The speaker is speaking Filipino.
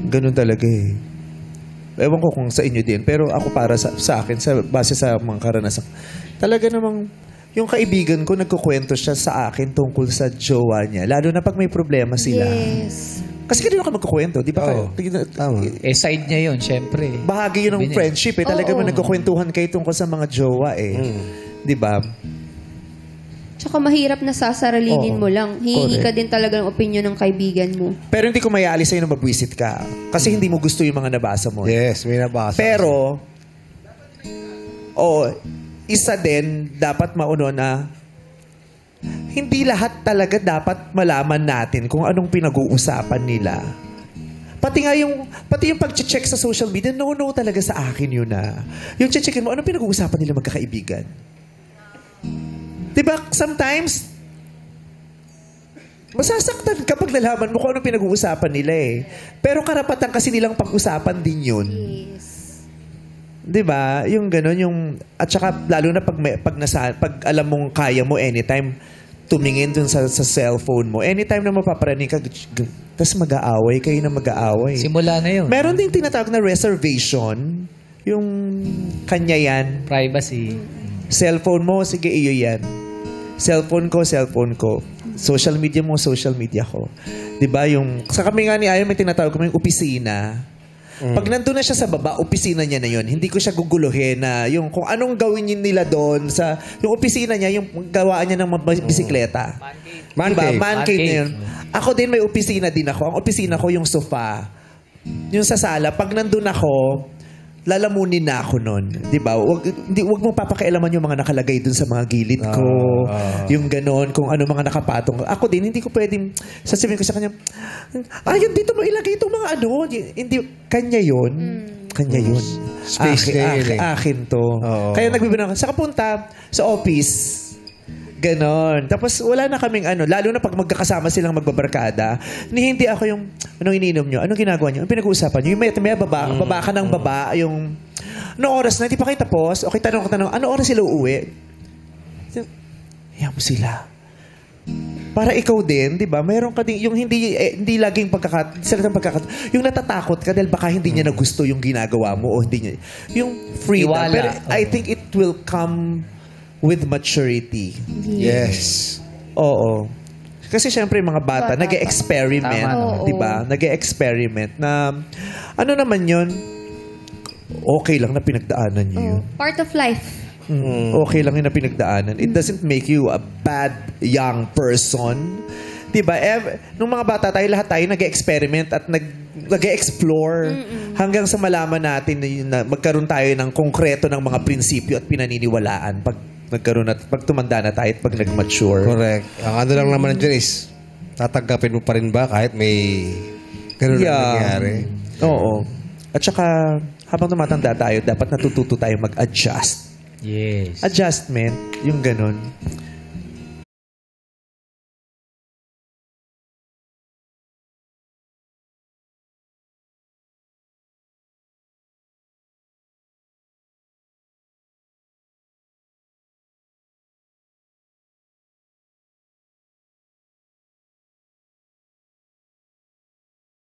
Ganun talaga eh. Ewan ko kung sa inyo din, pero ako para sa akin, base sa mga karanasan, talaga namang yung kaibigan ko, nagkukwento siya sa akin tungkol sa jowa niya. Lalo na pag may problema sila. Yes. Kasi kanino ka magkukwento, di ba? Oo. Tama. Eh, side niya yun, syempre. Bahagi yun ng friendship eh. Talaga Oo. man nagkukwentuhan kayo tungkol sa mga jowa eh. Di ba? Tsaka mahirap na sasaralinin Oo. mo lang. Hihingi ka Correct. din talaga ng opinion ng kaibigan mo. Pero hindi ko mayaalis sa'yo na mabwisit ka. Kasi hindi mo gusto yung mga nabasa mo. Yes, may nabasa. Pero, isa din, dapat mauno na hindi lahat talaga dapat malaman natin kung anong pinag-uusapan nila. Pati yung pag-check sa social media, no talaga sa akin yun na. Yung checkin mo, anong pinag-uusapan nila magkakaibigan? Diba, sometimes, masasaktan kapag nalaman mo kung anong pinag-uusapan nila eh. Pero karapatan kasi nilang pag-usapan din yun. Yes. 'Di ba? Yung gano'n, yung at saka lalo na pag alam mong kaya mo anytime tumingin dun sa cellphone mo. Anytime na mapaparaning ka, tapos mag-aaway kayo na mag-aaway. Simula na yun. Meron ding tinatawag na reservation. Yung kanya yan. Privacy. Cellphone mo, sige iyo yan. Cellphone ko. Social media mo, social media ko. 'Di ba? Yung sa kami nga ni Ayon may tinatawag kami yung opisina. Pag nandun na siya sa baba, opisina niya na yun. Hindi ko siya guguluhin na yung kung anong gawin nila doon sa yung opisina niya, yung gawaan niya ng bisikleta. Man Diba? cave. Man cave na cave. yun. Ako din may opisina din ako. Ang opisina ko yung sofa. Yung sa sala, pag nandun ako, lalamunin na ako nun. Diba? Wag mo papakialaman yung mga nakalagay dun sa mga gilid ko. Yung ganon, kung ano mga nakapatong. Ako din, hindi ko pwedeng sasabihin ko sa kanya, ayun, dito mo ilagay itong mga ano. Hindi, kanya yun. Kanya yun. Space na yun eh. Akin to. Oo. Kaya nagbibigay sa kapunta, sa office, ganon. Tapos wala na kaming ano, lalo na pag magkakasama silang magbabarkada, hindi ako yung, anong ininom nyo? Anong ginagawa nyo? Anong pinag-uusapan nyo? Yung may baba ka ng baba, yung, anong oras na? Hindi pa kayo tapos? Okay, tanong, anong oras sila uuwi? Hayaan mo sila. Para ikaw din, di ba? Mayroon ka din, yung hindi laging yung natatakot ka dahil baka hindi niya na gusto yung ginagawa mo o hindi niya, yung freedom. Iwala. Pero I think it will come with maturity. Yes. Oo. Kasi syempre mga bata, Bata pa. nag-experiment, Tama, 'di ba? Nag-experiment na ano naman 'yon? Okay lang na pinagdaanan niyo. Oh, part of life. Okay lang 'yung na pinagdaanan. It doesn't make you a bad young person. 'Di ba? Nung mga bata tayo, lahat tayo nag-experiment at nag-explore hanggang sa malaman natin na magkaroon tayo ng konkreto ng mga prinsipyo at pinaniniwalaan pag tumanda na tayo at pag nag-mature. Correct. Ang ano lang naman dyan is, tatanggapin mo pa rin ba kahit may ganun na nangyari? Oo. At saka, habang tumatanda tayo, dapat natututo tayo mag-adjust. Yes. Adjustment, yung ganun.